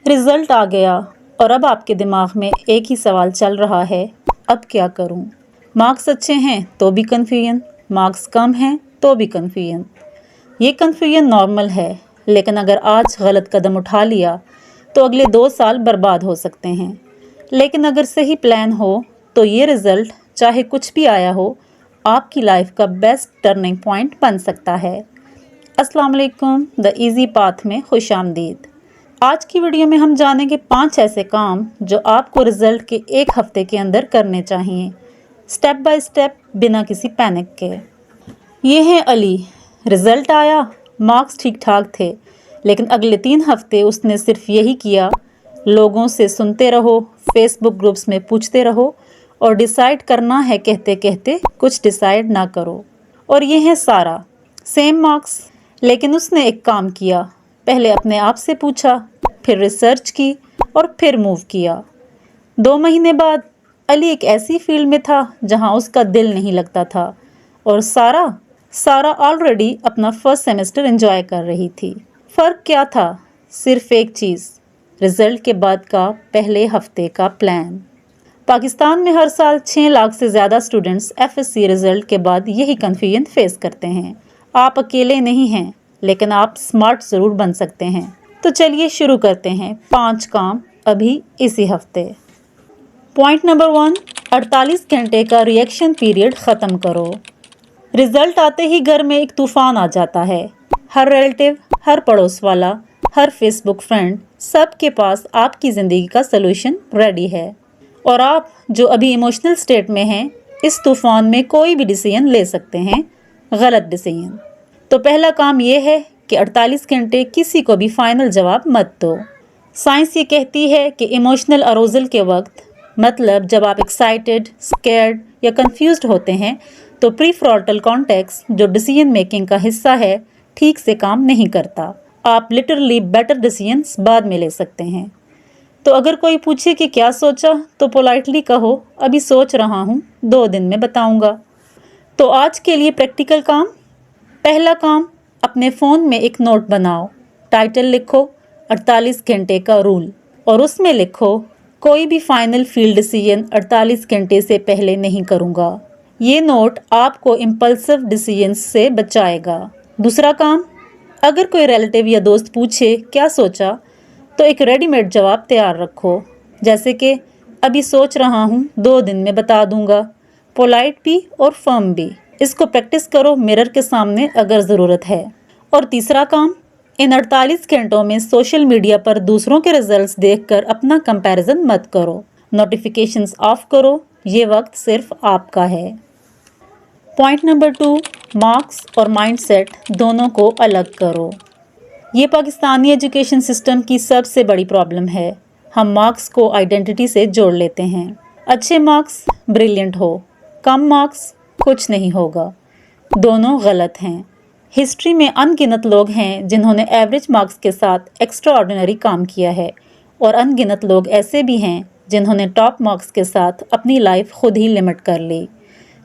Result आ गया और अब आपके दिमाग में एक ही सवाल चल रहा है, अब क्या करूं? मार्क्स अच्छे हैं तो भी कन्फ्यूजन, मार्क्स कम हैं तो भी कन्फ्यूजन। ये कन्फ्यूजन नॉर्मल है, लेकिन अगर आज गलत कदम उठा लिया तो अगले 2 साल बर्बाद हो सकते हैं। लेकिन अगर सही प्लान हो तो ये रिजल्ट, चाहे कुछ भी आया हो, आपकी लाइफ का बेस्ट टर्निंग पॉइंट बन सकता है। अस्सलाम वालेकुम, द इजी पाथ में खुश आमदीद। आज की वीडियो में हम जानेंगे 5 ऐसे काम जो आपको रिजल्ट के 1 हफ्ते के अंदर करने चाहिए, स्टेप बाय स्टेप, बिना किसी पैनिक के। ये है अली। रिजल्ट आया, मार्क्स ठीक ठाक थे, लेकिन अगले 3 हफ्ते उसने सिर्फ यही किया, लोगों से सुनते रहो, फेसबुक ग्रुप्स में पूछते रहो और डिसाइड करना है कहते कहते कुछ डिसाइड ना करो। और ये है सारा, सेम मार्क्स, लेकिन उसने एक काम किया, पहले अपने आप से पूछा, फिर रिसर्च की और फिर मूव किया। 2 महीने बाद अली एक ऐसी फील्ड में था जहां उसका दिल नहीं लगता था, और सारा ऑलरेडी अपना फर्स्ट सेमेस्टर एंजॉय कर रही थी। फ़र्क क्या था? सिर्फ एक चीज़, रिजल्ट के बाद का पहले हफ्ते का प्लान। पाकिस्तान में हर साल 6 लाख से ज़्यादा स्टूडेंट्स एफएससी रिजल्ट के बाद यही कन्फ्यूजन फेस करते हैं। आप अकेले नहीं हैं, लेकिन आप स्मार्ट ज़रूर बन सकते हैं। तो चलिए शुरू करते हैं 5 काम अभी इसी हफ्ते। पॉइंट नंबर 1, 48 घंटे का रिएक्शन पीरियड ख़त्म करो। रिजल्ट आते ही घर में एक तूफान आ जाता है। हर रिलेटिव, हर पड़ोस वाला, हर फेसबुक फ्रेंड, सबके पास आपकी ज़िंदगी का सलूशन रेडी है, और आप जो अभी इमोशनल स्टेट में हैं, इस तूफान में कोई भी डिसीजन ले सकते हैं, गलत डिसीजन। तो पहला काम ये है कि 48 घंटे किसी को भी फाइनल जवाब मत दो। साइंस ये कहती है कि इमोशनल अरोजल के वक्त, मतलब जब आप एक्साइटेड, स्कैर्ड या कंफ्यूज्ड होते हैं, तो प्रीफ्रंटल कॉर्टेक्स, जो डिसीजन मेकिंग का हिस्सा है, ठीक से काम नहीं करता। आप लिटरली बेटर डिसीजंस बाद में ले सकते हैं। तो अगर कोई पूछे कि क्या सोचा, तो पोलाइटली कहो, अभी सोच रहा हूँ, 2 दिन में बताऊँगा। तो आज के लिए प्रैक्टिकल काम। पहला काम, अपने फ़ोन में एक नोट बनाओ, टाइटल लिखो 48 घंटे का रूल, और उसमें लिखो, कोई भी फाइनल फील्ड डिसीजन 48 घंटे से पहले नहीं करूँगा। ये नोट आपको इम्पल्सिव डिसीजंस से बचाएगा। दूसरा काम, अगर कोई रिलेटिव या दोस्त पूछे क्या सोचा, तो एक रेडीमेड जवाब तैयार रखो, जैसे कि अभी सोच रहा हूँ, 2 दिन में बता दूँगा। पोलाइट भी और फर्म भी। इसको प्रैक्टिस करो मिरर के सामने अगर ज़रूरत है। और तीसरा काम, इन 48 घंटों में सोशल मीडिया पर दूसरों के रिजल्ट्स देखकर अपना कंपैरिजन मत करो। नोटिफिकेशंस ऑफ करो, ये वक्त सिर्फ आपका है। पॉइंट नंबर 2, मार्क्स और माइंडसेट दोनों को अलग करो। ये पाकिस्तानी एजुकेशन सिस्टम की सबसे बड़ी प्रॉब्लम है। हम मार्क्स को आइडेंटिटी से जोड़ लेते हैं। अच्छे मार्क्स ब्रिलियंट हो, कम मार्क्स कुछ नहीं होगा। दोनों गलत हैं। हिस्ट्री में अनगिनत लोग हैं जिन्होंने एवरेज मार्क्स के साथ एक्स्ट्रा ऑर्डिनरी काम किया है, और अनगिनत लोग ऐसे भी हैं जिन्होंने टॉप मार्क्स के साथ अपनी लाइफ खुद ही लिमिट कर ली,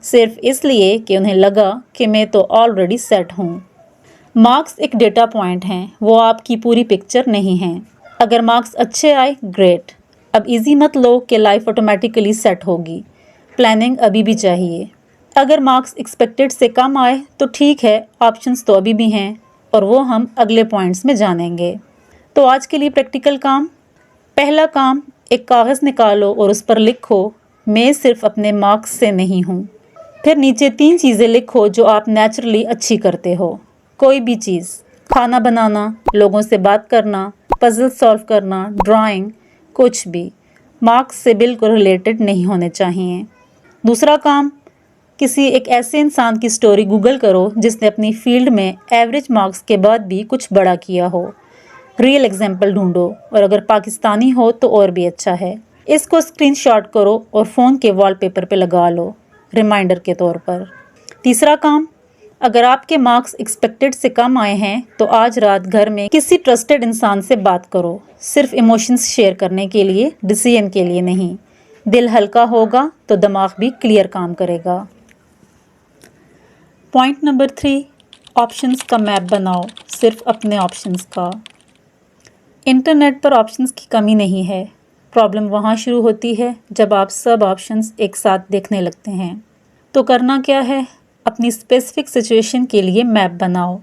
सिर्फ इसलिए कि उन्हें लगा कि मैं तो ऑलरेडी सेट हूँ। मार्क्स एक डेटा पॉइंट हैं, वो आपकी पूरी पिक्चर नहीं हैं। अगर मार्क्स अच्छे आए, ग्रेट। अब इजी मत लो कि लाइफ ऑटोमेटिकली सेट होगी। प्लानिंग अभी भी चाहिए। अगर मार्क्स एक्सपेक्टेड से कम आए तो ठीक है, ऑप्शंस तो अभी भी हैं, और वो हम अगले पॉइंट्स में जानेंगे। तो आज के लिए प्रैक्टिकल काम। पहला काम, एक कागज़ निकालो और उस पर लिखो, मैं सिर्फ अपने मार्क्स से नहीं हूँ। फिर नीचे 3 चीज़ें लिखो जो आप नेचुरली अच्छी करते हो। कोई भी चीज़, खाना बनाना, लोगों से बात करना, पजल सॉल्व करना, ड्राइंग, कुछ भी मार्क्स से बिल्कुल रिलेटेड नहीं होने चाहिए। दूसरा काम, किसी एक ऐसे इंसान की स्टोरी गूगल करो जिसने अपनी फील्ड में एवरेज मार्क्स के बाद भी कुछ बड़ा किया हो। रियल एग्जाम्पल ढूंढो, और अगर पाकिस्तानी हो तो और भी अच्छा है। इसको स्क्रीनशॉट करो और फ़ोन के वॉलपेपर पे लगा लो, रिमाइंडर के तौर पर। तीसरा काम, अगर आपके मार्क्स एक्सपेक्टेड से कम आए हैं तो आज रात घर में किसी ट्रस्टेड इंसान से बात करो, सिर्फ इमोशंस शेयर करने के लिए, डिसीजन के लिए नहीं। दिल हल्का होगा तो दिमाग भी क्लियर काम करेगा। पॉइंट नंबर 3, ऑप्शंस का मैप बनाओ, सिर्फ अपने ऑप्शंस का। इंटरनेट पर ऑप्शंस की कमी नहीं है, प्रॉब्लम वहाँ शुरू होती है जब आप सब ऑप्शंस एक साथ देखने लगते हैं। तो करना क्या है, अपनी स्पेसिफिक सिचुएशन के लिए मैप बनाओ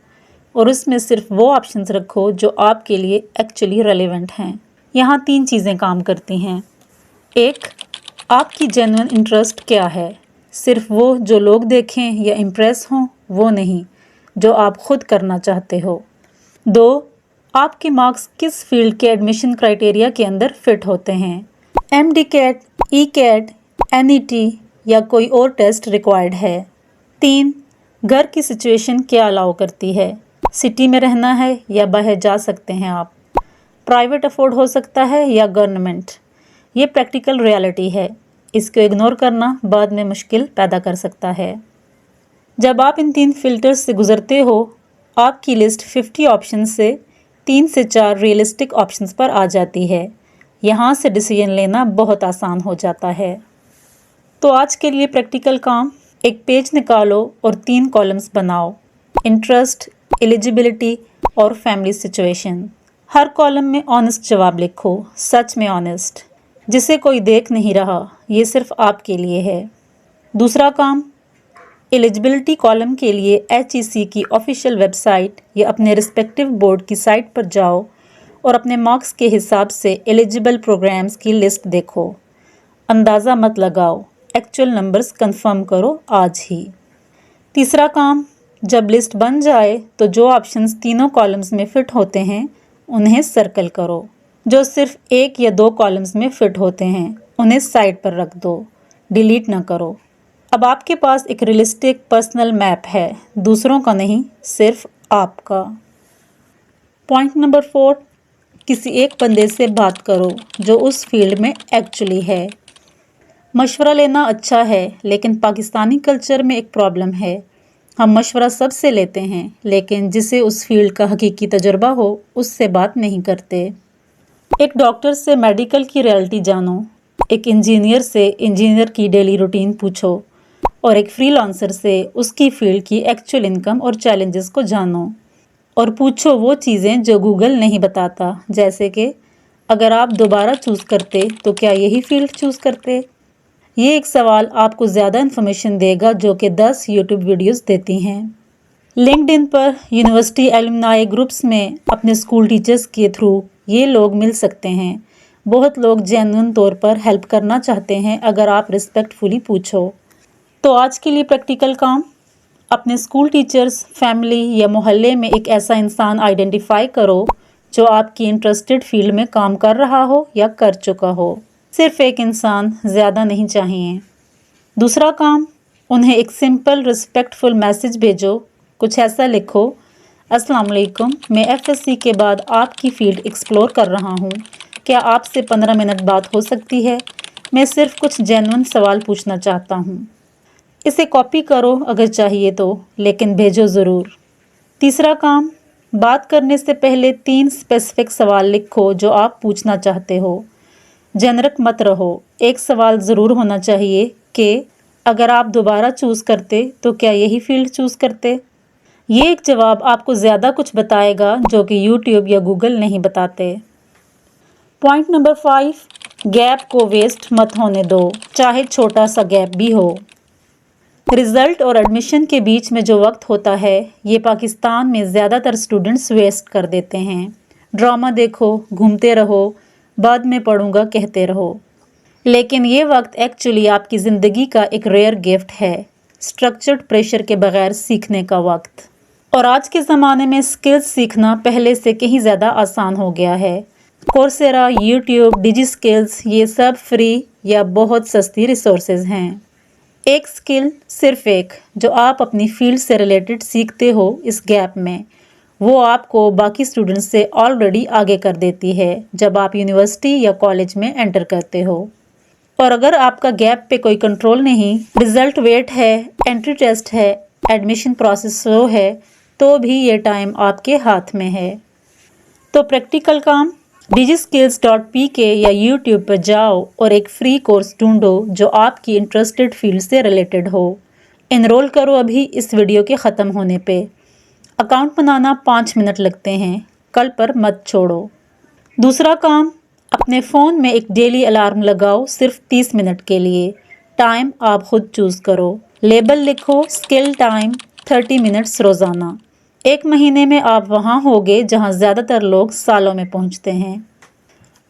और उसमें सिर्फ वो ऑप्शंस रखो जो आपके लिए एक्चुअली रेलेवेंट हैं। यहाँ 3 चीज़ें काम करती हैं। एक, आपकी जेन्युइन इंटरेस्ट क्या है, सिर्फ वो जो लोग देखें या इम्प्रेस हों वो नहीं, जो आप खुद करना चाहते हो। 2, आपके मार्क्स किस फील्ड के एडमिशन क्राइटेरिया के अंदर फिट होते हैं, MD-CAT, E-CAT, NET या कोई और टेस्ट रिक्वायर्ड है। 3, घर की सिचुएशन क्या अलाउ करती है, सिटी में रहना है या बाहर जा सकते हैं आप, प्राइवेट अफोर्ड हो सकता है या गवर्नमेंट। ये प्रैक्टिकल रियलिटी है, इसको इग्नोर करना बाद में मुश्किल पैदा कर सकता है। जब आप इन 3 फिल्टर्स से गुजरते हो, आपकी लिस्ट 50 ऑप्शन से 3 से 4 रियलिस्टिक ऑप्शंस पर आ जाती है। यहाँ से डिसीजन लेना बहुत आसान हो जाता है। तो आज के लिए प्रैक्टिकल काम, एक पेज निकालो और 3 कॉलम्स बनाओ, इंटरेस्ट, एलिजिबिलिटी और फैमिली सिचुएशन। हर कॉलम में ऑनेस्ट जवाब लिखो, सच में ऑनेस्ट, जिसे कोई देख नहीं रहा, ये सिर्फ आपके लिए है। दूसरा काम, एलिजिबिलिटी कॉलम के लिए HEC की ऑफिशियल वेबसाइट या अपने रिस्पेक्टिव बोर्ड की साइट पर जाओ और अपने मार्क्स के हिसाब से एलिजिबल प्रोग्राम्स की लिस्ट देखो। अंदाज़ा मत लगाओ, एक्चुअल नंबर्स कंफर्म करो आज ही। तीसरा काम, जब लिस्ट बन जाए तो जो ऑप्शंस तीनों कॉलम्स में फिट होते हैं उन्हें सर्कल करो, जो सिर्फ 1 या 2 कॉलम्स में फिट होते हैं उन्हें साइड पर रख दो, डिलीट ना करो। अब आपके पास एक रियलिस्टिक पर्सनल मैप है, दूसरों का नहीं, सिर्फ आपका। पॉइंट नंबर 4, किसी एक बंदे से बात करो जो उस फील्ड में एक्चुअली है। मशवरा लेना अच्छा है, लेकिन पाकिस्तानी कल्चर में एक प्रॉब्लम है, हम मशवरा सबसे लेते हैं लेकिन जिसे उस फील्ड का हकीकी तजुर्बा हो उससे बात नहीं करते। एक डॉक्टर से मेडिकल की रियलिटी जानो, एक इंजीनियर से इंजीनियर की डेली रूटीन पूछो और एक फ्रीलांसर से उसकी फील्ड की एक्चुअल इनकम और चैलेंजेस को जानो। और पूछो वो चीज़ें जो गूगल नहीं बताता, जैसे कि अगर आप दोबारा चूज़ करते तो क्या यही फील्ड चूज़ करते। ये एक सवाल आपको ज़्यादा इन्फॉर्मेशन देगा जो कि 10 यूट्यूब वीडियोस देती हैं। लिंक्डइन पर यूनिवर्सिटी एलुमनाई ग्रुप्स में अपने स्कूल टीचर्स के थ्रू ये लोग मिल सकते हैं। बहुत लोग जेन्युइन तौर पर हेल्प करना चाहते हैं अगर आप रिस्पेक्टफुली पूछो। तो आज के लिए प्रैक्टिकल काम, अपने स्कूल टीचर्स, फैमिली या मोहल्ले में एक ऐसा इंसान आइडेंटिफाई करो जो आपकी इंटरेस्टेड फील्ड में काम कर रहा हो या कर चुका हो। सिर्फ एक इंसान, ज़्यादा नहीं चाहिए। दूसरा काम, उन्हें एक सिंपल रिस्पेक्टफुल मैसेज भेजो। कुछ ऐसा लिखो, अस्सलाम वालेकुम, मैं FSC के बाद आपकी फील्ड एक्सप्लोर कर रहा हूँ, क्या आपसे 15 मिनट बात हो सकती है? मैं सिर्फ कुछ जेन्युइन सवाल पूछना चाहता हूँ। इसे कॉपी करो अगर चाहिए तो, लेकिन भेजो ज़रूर। तीसरा काम, बात करने से पहले 3 स्पेसिफिक सवाल लिखो जो आप पूछना चाहते हो। जेनरिक मत रहो, एक सवाल ज़रूर होना चाहिए कि अगर आप दोबारा चूज़ करते तो क्या यही फील्ड चूज़ करते। ये एक जवाब आपको ज़्यादा कुछ बताएगा जो कि यूट्यूब या गूगल नहीं बताते। पॉइंट नंबर 5, गैप को वेस्ट मत होने दो, चाहे छोटा सा गैप भी हो। रिज़ल्ट और एडमिशन के बीच में जो वक्त होता है ये पाकिस्तान में ज़्यादातर स्टूडेंट्स वेस्ट कर देते हैं। ड्रामा देखो, घूमते रहो, बाद में पढ़ूंगा कहते रहो। लेकिन ये वक्त एक्चुअली आपकी ज़िंदगी का एक रेयर गिफ्ट है, स्ट्रक्चर्ड प्रेशर के बगैर सीखने का वक्त। और आज के ज़माने में स्किल्स सीखना पहले से कहीं ज़्यादा आसान हो गया है। कोर्सेरा, यूट्यूब, डिजी स्किल्स, ये सब फ्री या बहुत सस्ती रिसोर्सेज हैं। एक स्किल, सिर्फ एक, जो आप अपनी फील्ड से रिलेटेड सीखते हो इस गैप में, वो आपको बाकी स्टूडेंट्स से ऑलरेडी आगे कर देती है जब आप यूनिवर्सिटी या कॉलेज में एंटर करते हो। और अगर आपका गैप पे कोई कंट्रोल नहीं, रिजल्ट वेट है, एंट्री टेस्ट है, एडमिशन प्रोसेस स्लो है, तो भी ये टाइम आपके हाथ में है। तो प्रैक्टिकल काम, digiskills.pk या यूट्यूब पर जाओ और एक फ्री कोर्स ढूंढो जो आपकी इंटरेस्टेड फील्ड से रिलेटेड हो। इनरोल करो अभी इस वीडियो के ख़त्म होने पे। अकाउंट बनाना 5 मिनट लगते हैं, कल पर मत छोड़ो। दूसरा काम, अपने फ़ोन में एक डेली अलार्म लगाओ सिर्फ 30 मिनट के लिए। टाइम आप खुद चूज़ करो। लेबल लिखो स्किल टाइम 30 मिनट्स रोज़ाना। 1 महीने में आप वहाँ होगे जहाँ ज़्यादातर लोग सालों में पहुँचते हैं।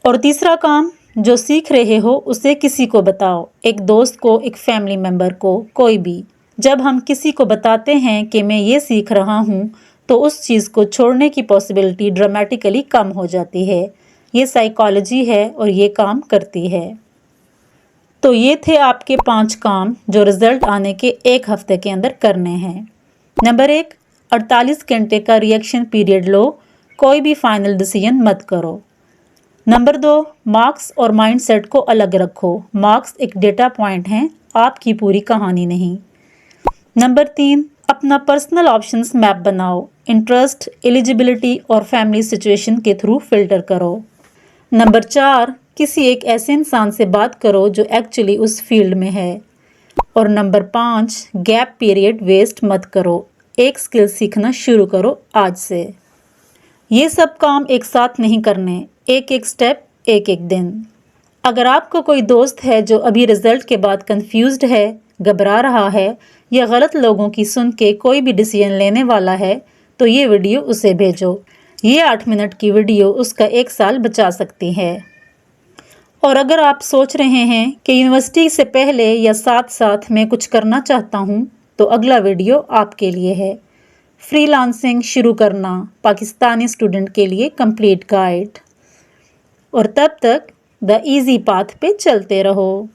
और तीसरा काम, जो सीख रहे हो उसे किसी को बताओ, एक दोस्त को, एक फैमिली मेम्बर को, कोई भी। जब हम किसी को बताते हैं कि मैं ये सीख रहा हूँ तो उस चीज़ को छोड़ने की पॉसिबिलिटी ड्रामेटिकली कम हो जाती है। ये साइकोलॉजी है और ये काम करती है। तो ये थे आपके 5 काम जो रिजल्ट आने के 1 हफ्ते के अंदर करने हैं। नंबर 1, 48 घंटे का रिएक्शन पीरियड लो, कोई भी फाइनल डिसीजन मत करो। नंबर 2, मार्क्स और माइंडसेट को अलग रखो। मार्क्स एक डेटा पॉइंट हैं, आपकी पूरी कहानी नहीं। नंबर 3, अपना पर्सनल ऑप्शंस मैप बनाओ। इंटरेस्ट, एलिजिबिलिटी और फैमिली सिचुएशन के थ्रू फिल्टर करो। नंबर 4, किसी एक ऐसे इंसान से बात करो जो एक्चुअली उस फील्ड में है। और नंबर 5, गैप पीरियड वेस्ट मत करो, एक स्किल सीखना शुरू करो आज से। ये सब काम एक साथ नहीं करने, एक एक स्टेप, एक एक दिन। अगर आपको कोई दोस्त है जो अभी रिजल्ट के बाद कंफ्यूज्ड है, घबरा रहा है या गलत लोगों की सुन के कोई भी डिसीजन लेने वाला है, तो ये वीडियो उसे भेजो। ये 8 मिनट की वीडियो उसका 1 साल बचा सकती है। और अगर आप सोच रहे हैं कि यूनिवर्सिटी से पहले या साथ साथ मैं कुछ करना चाहता हूँ, तो अगला वीडियो आपके लिए है। फ्रीलांसिंग शुरू करना, पाकिस्तानी स्टूडेंट के लिए कंप्लीट गाइड। और तब तक द इजी पाथ पे चलते रहो।